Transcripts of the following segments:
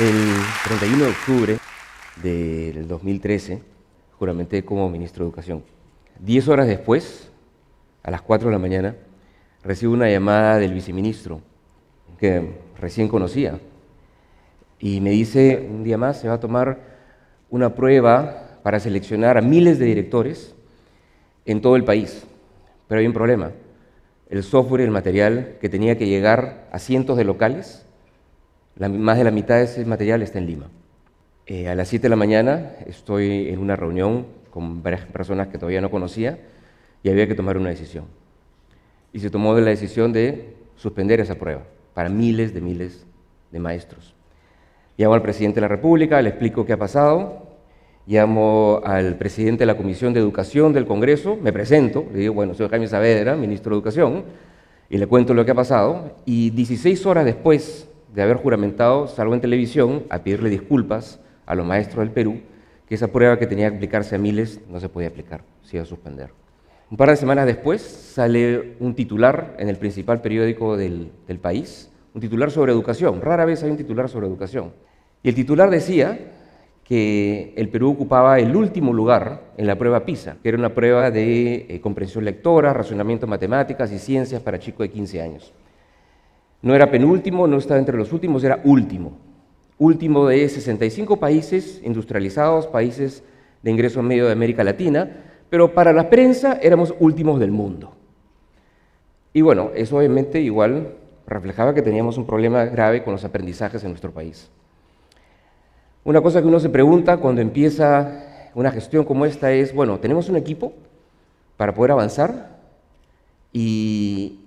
El 31 de octubre del 2013 juramenté como ministro de Educación. 10 horas después, a las 4 de la mañana, recibo una llamada del viceministro, que recién conocía, y me dice, un día más se va a tomar una prueba para seleccionar a miles de directores en todo el país. Pero hay un problema, el software y el material que tenía que llegar a cientos de locales, más de la mitad de ese material está en Lima. A las 7 de la mañana estoy en una reunión con varias personas que todavía no conocía y había que tomar una decisión. Y se tomó la decisión de suspender esa prueba para miles de maestros. Llamo al presidente de la República, le explico qué ha pasado, llamo al presidente de la Comisión de Educación del Congreso, me presento, le digo, bueno, soy Jaime Saavedra, ministro de Educación, y le cuento lo que ha pasado, y 16 horas después de haber juramentado, salgo en televisión a pedirle disculpas a los maestros del Perú, que esa prueba que tenía que aplicarse a miles no se podía aplicar, se iba a suspender. Un par de semanas después sale un titular en el principal periódico del país, un titular sobre educación, rara vez hay un titular sobre educación. Y el titular decía que el Perú ocupaba el último lugar en la prueba PISA, que era una prueba de comprensión lectora, razonamiento, matemáticas y ciencias para chicos de 15 años. No era penúltimo, no estaba entre los últimos, era último. Último de 65 países industrializados, países de ingreso medio de América Latina, pero para la prensa éramos últimos del mundo. Y bueno, eso obviamente igual reflejaba que teníamos un problema grave con los aprendizajes en nuestro país. Una cosa que uno se pregunta cuando empieza una gestión como esta es, bueno, ¿tenemos un equipo para poder avanzar? Y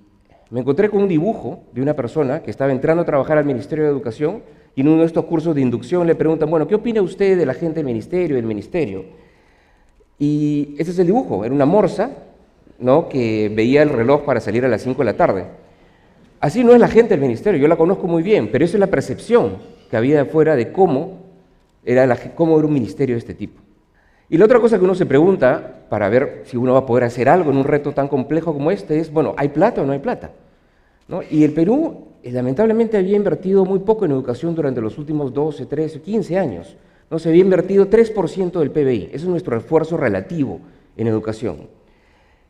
me encontré con un dibujo de una persona que estaba entrando a trabajar al Ministerio de Educación y en uno de estos cursos de inducción le preguntan, bueno, ¿qué opina usted de la gente del ministerio? Y ese es el dibujo, era una morsa, ¿no?, que veía el reloj para salir a las 5 de la tarde. Así no es la gente del ministerio, yo la conozco muy bien, pero esa es la percepción que había de afuera de cómo era un ministerio de este tipo. Y la otra cosa que uno se pregunta para ver si uno va a poder hacer algo en un reto tan complejo como este es, bueno, ¿hay plata o no hay plata? ¿No? Y el Perú lamentablemente había invertido muy poco en educación durante los últimos 12, 13, 15 años. ¿No? Se había invertido 3% del PBI, ese es nuestro esfuerzo relativo en educación.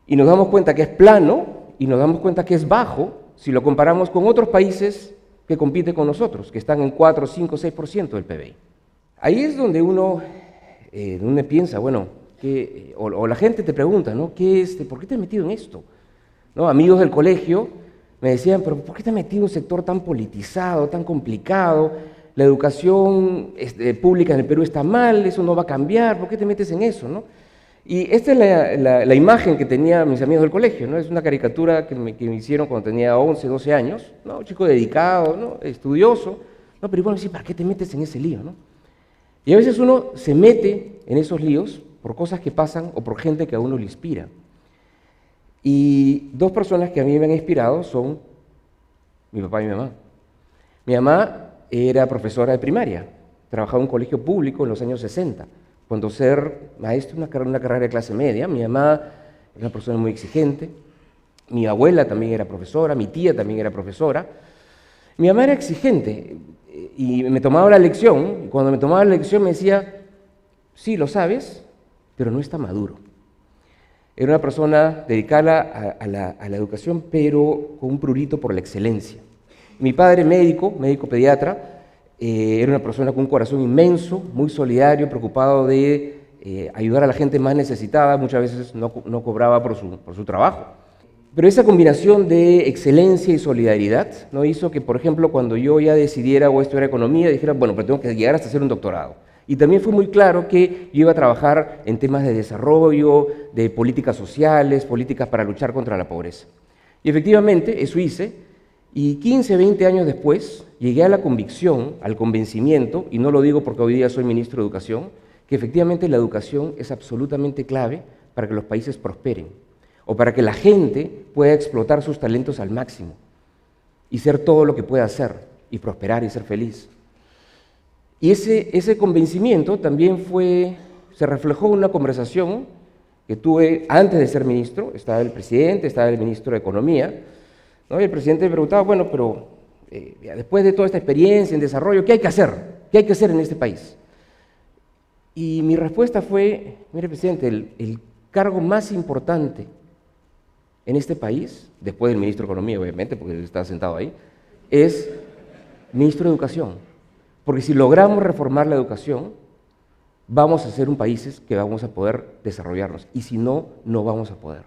Y nos damos cuenta que es plano y nos damos cuenta que es bajo si lo comparamos con otros países que compiten con nosotros, que están en 4, 5, 6% del PBI. Ahí es donde uno piensa, bueno, o la gente te pregunta, ¿no? ¿Por qué te has metido en esto? ¿No? Amigos del colegio me decían, pero ¿por qué te has metido en un sector tan politizado, tan complicado? La educación pública en el Perú está mal, eso no va a cambiar, ¿por qué te metes en eso? ¿No? Y esta es la imagen que tenía mis amigos del colegio, ¿no? Es una caricatura que me hicieron cuando tenía 11, 12 años, ¿no? Un chico dedicado, ¿no? Estudioso, ¿no? Pero bueno, sí, ¿para qué te metes en ese lío? ¿No? Y a veces uno se mete en esos líos por cosas que pasan o por gente que a uno le inspira. Y dos personas que a mí me han inspirado son mi papá y mi mamá. Mi mamá era profesora de primaria, trabajaba en un colegio público en los años 60, cuando ser maestro una carrera de clase media. Mi mamá era una persona muy exigente, mi abuela también era profesora, mi tía también era profesora. Mi mamá era exigente y me tomaba la lección, y cuando me tomaba la lección me decía, sí, lo sabes, pero no está maduro. Era una persona dedicada a la educación, pero con un prurito por la excelencia. Mi padre, médico pediatra, era una persona con un corazón inmenso, muy solidario, preocupado de ayudar a la gente más necesitada, muchas veces no cobraba por su trabajo. Pero esa combinación de excelencia y solidaridad no hizo que, por ejemplo, cuando yo ya decidiera o estudiar economía, dijera, bueno, pero tengo que llegar hasta hacer un doctorado. Y también fue muy claro que yo iba a trabajar en temas de desarrollo, de políticas sociales, políticas para luchar contra la pobreza. Y efectivamente, eso hice, y 15, 20 años después, llegué a la convicción, al convencimiento, y no lo digo porque hoy día soy ministro de Educación, que efectivamente la educación es absolutamente clave para que los países prosperen, o para que la gente pueda explotar sus talentos al máximo, y ser todo lo que pueda hacer, y prosperar y ser feliz. Y ese convencimiento también se reflejó en una conversación que tuve antes de ser ministro. Estaba el presidente, estaba el ministro de Economía, ¿no? Y el presidente me preguntaba, bueno, pero después de toda esta experiencia en desarrollo, ¿qué hay que hacer? ¿Qué hay que hacer en este país? Y mi respuesta fue, mire, presidente, el cargo más importante en este país, después del ministro de Economía, obviamente, porque él está sentado ahí, es ministro de Educación. Porque si logramos reformar la educación, vamos a ser un país que vamos a poder desarrollarnos. Y si no, no vamos a poder.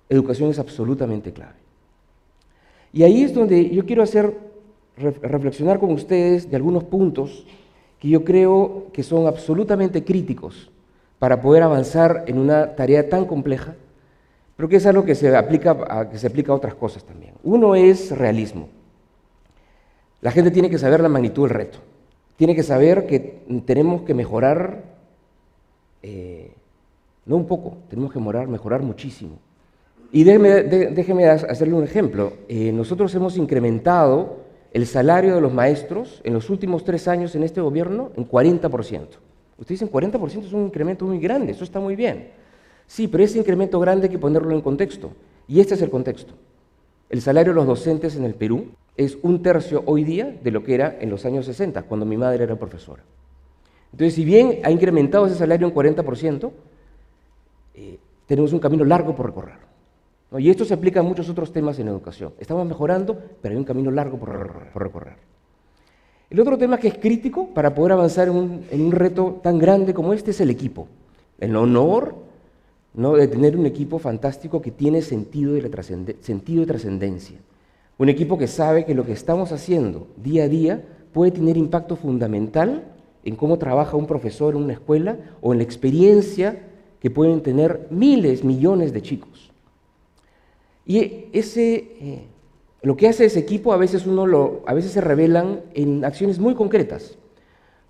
Educación es absolutamente clave. Y ahí es donde yo quiero reflexionar con ustedes de algunos puntos que yo creo que son absolutamente críticos para poder avanzar en una tarea tan compleja, pero que es algo que se aplica a otras cosas también. Uno es realismo. La gente tiene que saber la magnitud del reto. Tiene que saber que tenemos que mejorar, no un poco, tenemos que mejorar muchísimo. Y déjeme hacerle un ejemplo. Nosotros hemos incrementado el salario de los maestros en los últimos 3 años en este gobierno en 40%. Ustedes dicen 40% es un incremento muy grande, eso está muy bien. Sí, pero ese incremento grande hay que ponerlo en contexto. Y este es el contexto. El salario de los docentes en el Perú es 1/3 hoy día de lo que era en los años 60, cuando mi madre era profesora. Entonces, si bien ha incrementado ese salario en 40%, tenemos un camino largo por recorrer, ¿no? Y esto se aplica a muchos otros temas en educación. Estamos mejorando, pero hay un camino largo por recorrer. El otro tema que es crítico para poder avanzar en un reto tan grande como este es el equipo. El honor, ¿no?, de tener un equipo fantástico que tiene sentido de trascendencia. Un equipo que sabe que lo que estamos haciendo día a día puede tener impacto fundamental en cómo trabaja un profesor en una escuela o en la experiencia que pueden tener miles, millones de chicos. Y lo que hace ese equipo a veces se revelan en acciones muy concretas.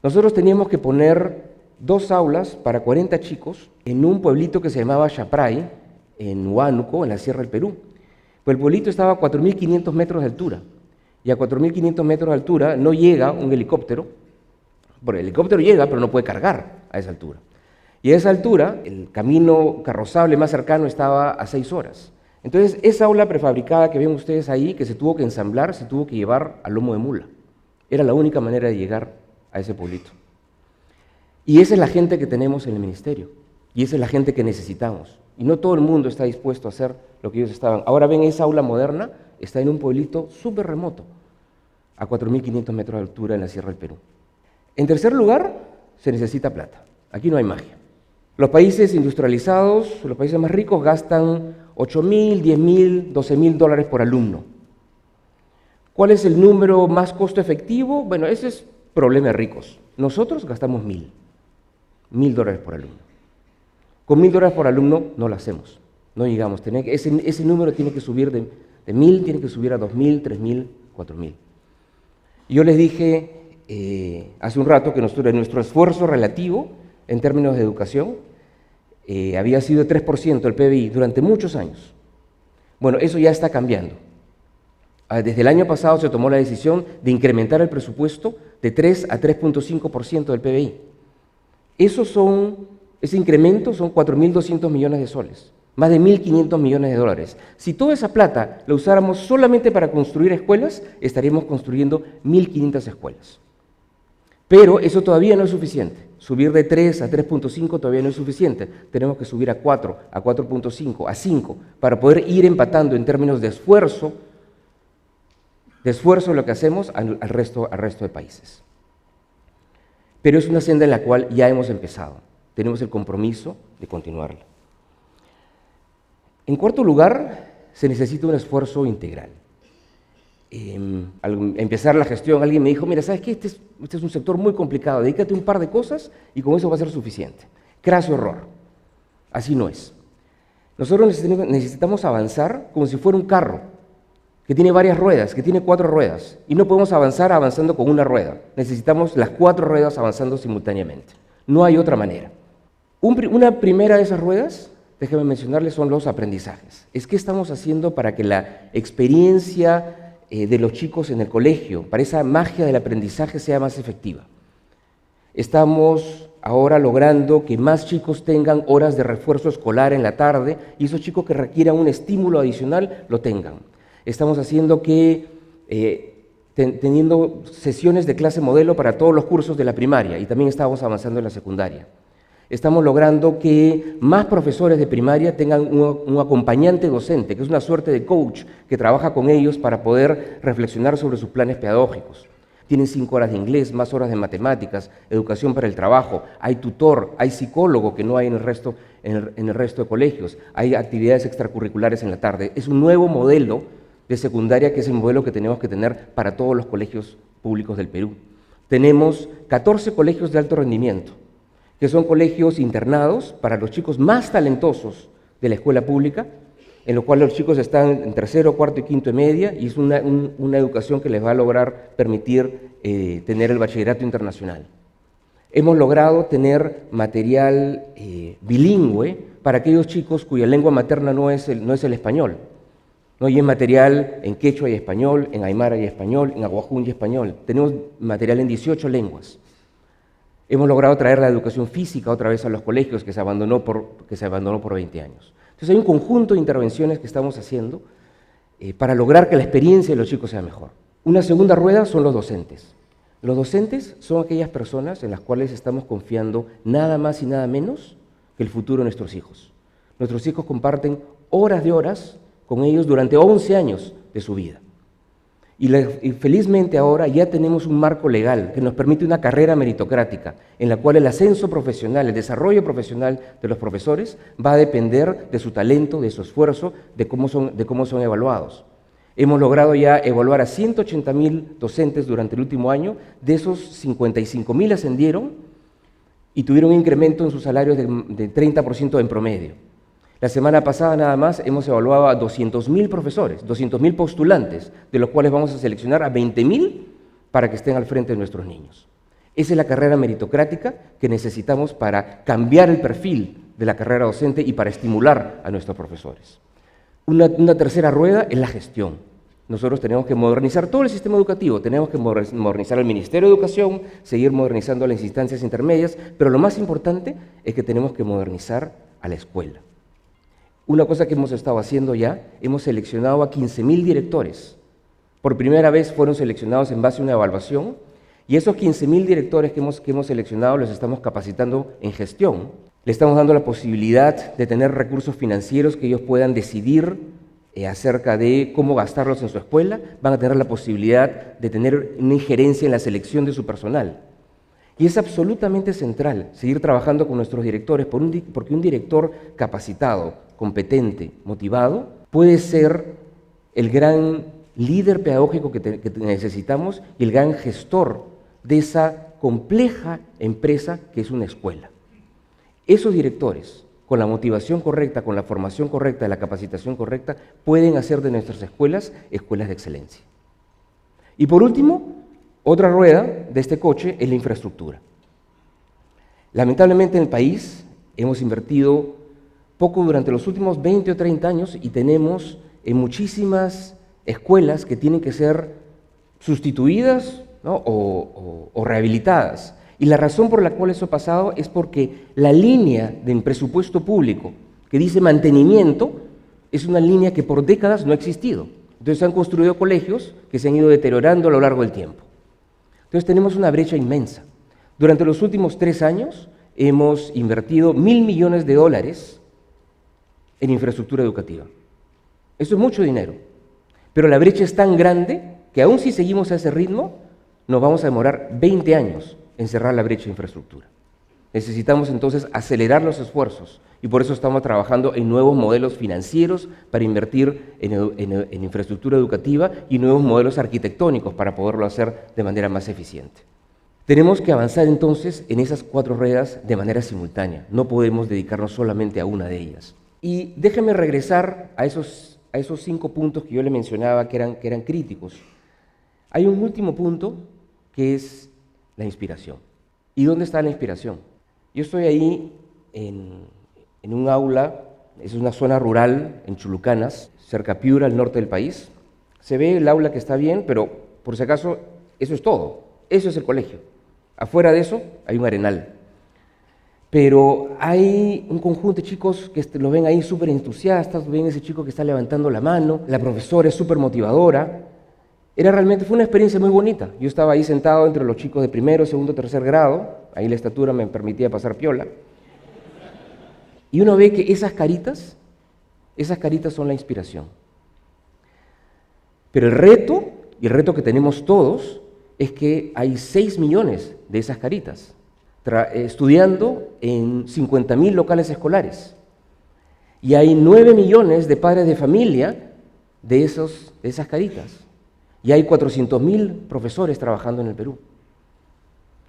Nosotros teníamos que poner 2 aulas para 40 chicos en un pueblito que se llamaba Chapray, en Huánuco, en la Sierra del Perú. Pues el pueblito estaba a 4.500 metros de altura, y a 4.500 metros de altura no llega un helicóptero, porque el helicóptero llega, pero no puede cargar a esa altura. Y a esa altura, el camino carrozable más cercano estaba a 6 horas. Entonces, esa aula prefabricada que ven ustedes ahí, que se tuvo que ensamblar, se tuvo que llevar a lomo de mula. Era la única manera de llegar a ese pueblito. Y esa es la gente que tenemos en el ministerio, y esa es la gente que necesitamos. Y no todo el mundo está dispuesto a hacer lo que ellos estaban. Ahora ven, esa aula moderna está en un pueblito súper remoto, a 4.500 metros de altura en la Sierra del Perú. En tercer lugar, se necesita plata. Aquí no hay magia. Los países industrializados, los países más ricos, gastan $8.000, $10.000, $12.000 por alumno. ¿Cuál es el número más costo efectivo? Bueno, ese es problema de ricos. Nosotros gastamos $1.000 por alumno. Con $1.000 por alumno no lo hacemos, no llegamos. Ese número tiene que subir de 1.000, tiene que subir a 2.000, 3.000, 4.000. Y yo les dije hace un rato que nuestro esfuerzo relativo en términos de educación había sido 3% del PBI durante muchos años. Bueno, eso ya está cambiando. Desde el año pasado se tomó la decisión de incrementar el presupuesto de 3 a 3.5% del PBI. Ese incremento son 4.200 millones de soles, más de 1.500 millones de dólares. Si toda esa plata la usáramos solamente para construir escuelas, estaríamos construyendo 1.500 escuelas. Pero eso todavía no es suficiente. Subir de 3 a 3.5 todavía no es suficiente. Tenemos que subir a 4, a 4.5, a 5, para poder ir empatando en términos de esfuerzo lo que hacemos al resto de países. Pero es una senda en la cual ya hemos empezado. Tenemos el compromiso de continuarla. En cuarto lugar, se necesita un esfuerzo integral. Al empezar la gestión, alguien me dijo, mira, ¿sabes qué? Este es un sector muy complicado, dedícate a un par de cosas y con eso va a ser suficiente. Craso error. Así no es. Nosotros necesitamos avanzar como si fuera un carro que tiene varias ruedas, que tiene 4 ruedas, y no podemos avanzar avanzando con una rueda. Necesitamos las 4 ruedas avanzando simultáneamente. No hay otra manera. Una primera de esas ruedas, déjenme mencionarles, son los aprendizajes. Es qué estamos haciendo para que la experiencia de los chicos en el colegio, para esa magia del aprendizaje sea más efectiva. Estamos ahora logrando que más chicos tengan horas de refuerzo escolar en la tarde y esos chicos que requieran un estímulo adicional lo tengan. Estamos haciendo que teniendo sesiones de clase modelo para todos los cursos de la primaria y también estamos avanzando en la secundaria. Estamos logrando que más profesores de primaria tengan un acompañante docente, que es una suerte de coach que trabaja con ellos para poder reflexionar sobre sus planes pedagógicos. Tienen 5 horas de inglés, más horas de matemáticas, educación para el trabajo, hay tutor, hay psicólogo que no hay en el resto de colegios, hay actividades extracurriculares en la tarde. Es un nuevo modelo de secundaria que es el modelo que tenemos que tener para todos los colegios públicos del Perú. Tenemos 14 colegios de alto rendimiento, que son colegios internados para los chicos más talentosos de la escuela pública, en los cuales los chicos están en tercero, cuarto y quinto de media, y es una educación que les va a lograr permitir tener el bachillerato internacional. Hemos logrado tener material bilingüe para aquellos chicos cuya lengua materna no es el español, ¿no? Y es material en quechua y español, en aymara y español, en aguajún y español. Tenemos material en 18 lenguas. Hemos logrado traer la educación física otra vez a los colegios que se abandonó por 20 años. Entonces hay un conjunto de intervenciones que estamos haciendo para lograr que la experiencia de los chicos sea mejor. Una segunda rueda son los docentes. Los docentes son aquellas personas en las cuales estamos confiando nada más y nada menos que el futuro de nuestros hijos. Nuestros hijos comparten horas de horas con ellos durante 11 años de su vida. Y felizmente ahora ya tenemos un marco legal que nos permite una carrera meritocrática en la cual el ascenso profesional, el desarrollo profesional de los profesores va a depender de su talento, de su esfuerzo, de cómo son evaluados. Hemos logrado ya evaluar a 180.000 docentes durante el último año, de esos 55.000 ascendieron y tuvieron un incremento en sus salarios de 30% en promedio. La semana pasada nada más hemos evaluado a 200.000 profesores, 200.000 postulantes, de los cuales vamos a seleccionar a 20.000 para que estén al frente de nuestros niños. Esa es la carrera meritocrática que necesitamos para cambiar el perfil de la carrera docente y para estimular a nuestros profesores. Una tercera rueda es la gestión. Nosotros tenemos que modernizar todo el sistema educativo, tenemos que modernizar el Ministerio de Educación, seguir modernizando las instancias intermedias, pero lo más importante es que tenemos que modernizar a la escuela. Una cosa que hemos estado haciendo ya, hemos seleccionado a 15.000 directores. Por primera vez fueron seleccionados en base a una evaluación y esos 15.000 directores que hemos seleccionado los estamos capacitando en gestión. Le estamos dando la posibilidad de tener recursos financieros que ellos puedan decidir acerca de cómo gastarlos en su escuela. Van a tener la posibilidad de tener una injerencia en la selección de su personal. Y es absolutamente central seguir trabajando con nuestros directores porque un director capacitado, competente, motivado, puede ser el gran líder pedagógico que necesitamos y el gran gestor de esa compleja empresa que es una escuela. Esos directores, con la motivación correcta, con la formación correcta, la capacitación correcta, pueden hacer de nuestras escuelas escuelas de excelencia. Y por último, otra rueda de este coche es la infraestructura. Lamentablemente en el país hemos invertido poco durante los últimos 20 o 30 años y tenemos muchísimas escuelas que tienen que ser sustituidas, ¿no? o rehabilitadas. Y la razón por la cual eso ha pasado es porque la línea del presupuesto público que dice mantenimiento es una línea que por décadas no ha existido. Entonces se han construido colegios que se han ido deteriorando a lo largo del tiempo. Entonces tenemos una brecha inmensa. Durante los últimos 3 años hemos invertido $1.000 millones en infraestructura educativa. Eso es mucho dinero, pero la brecha es tan grande que aún si seguimos a ese ritmo, nos vamos a demorar 20 años en cerrar la brecha de infraestructura. Necesitamos entonces acelerar los esfuerzos y por eso estamos trabajando en nuevos modelos financieros para invertir en infraestructura educativa y nuevos modelos arquitectónicos para poderlo hacer de manera más eficiente. Tenemos que avanzar entonces en esas 4 ruedas de manera simultánea, no podemos dedicarnos solamente a una de ellas. Y déjeme regresar a esos 5 puntos que yo le mencionaba que eran críticos. Hay un último punto que es la inspiración. ¿Y dónde está la inspiración? Yo estoy ahí en un aula, es una zona rural en Chulucanas, cerca a Piura, al norte del país. Se ve el aula que está bien, pero por si acaso, eso es todo. Eso es el colegio. Afuera de eso hay un arenal. Pero hay un conjunto de chicos que lo ven ahí súper entusiastas, ven ese chico que está levantando la mano, la profesora es súper motivadora, Fue una experiencia muy bonita. Yo estaba ahí sentado entre los chicos de primero, segundo, tercer grado, ahí la estatura me permitía pasar piola, y uno ve que esas caritas son la inspiración. Pero el reto, y el reto que tenemos todos, es que hay 6 millones de esas caritas, estudiando en 50.000 locales escolares. Y hay 9 millones de padres de familia de esas caritas. Y hay 400.000 profesores trabajando en el Perú.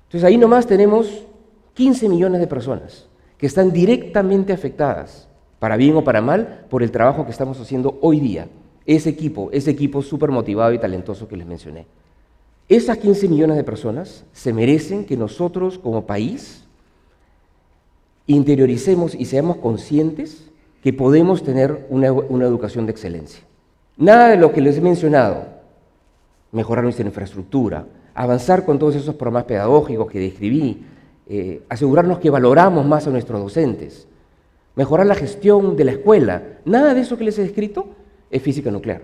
Entonces ahí nomás tenemos 15 millones de personas que están directamente afectadas, para bien o para mal, por el trabajo que estamos haciendo hoy día. Ese equipo súper motivado y talentoso que les mencioné. Esas 15 millones de personas se merecen que nosotros como país interioricemos y seamos conscientes que podemos tener una educación de excelencia. Nada de lo que les he mencionado, mejorar nuestra infraestructura, avanzar con todos esos programas pedagógicos que describí, asegurarnos que valoramos más a nuestros docentes, mejorar la gestión de la escuela, nada de eso que les he descrito es física nuclear.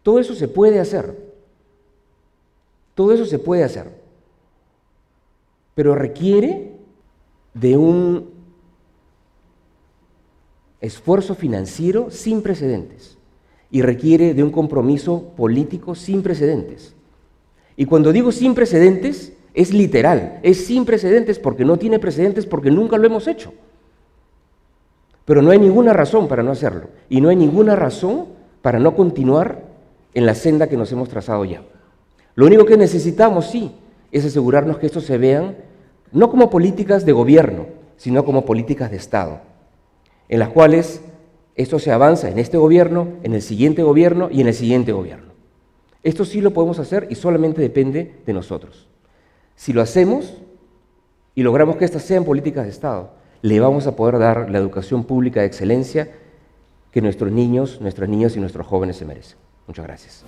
Todo eso se puede hacer. Todo eso se puede hacer. Pero requiere de un esfuerzo financiero sin precedentes y requiere de un compromiso político sin precedentes. Y cuando digo sin precedentes, es literal, es sin precedentes porque no tiene precedentes porque nunca lo hemos hecho. Pero no hay ninguna razón para no hacerlo y no hay ninguna razón para no continuar en la senda que nos hemos trazado ya. Lo único que necesitamos, sí, es asegurarnos que estos se vean no como políticas de gobierno, sino como políticas de Estado, en las cuales esto se avanza en este gobierno, en el siguiente gobierno y en el siguiente gobierno. Esto sí lo podemos hacer y solamente depende de nosotros. Si lo hacemos y logramos que estas sean políticas de Estado, le vamos a poder dar la educación pública de excelencia que nuestros niños, nuestras niñas y nuestros jóvenes se merecen. Muchas gracias.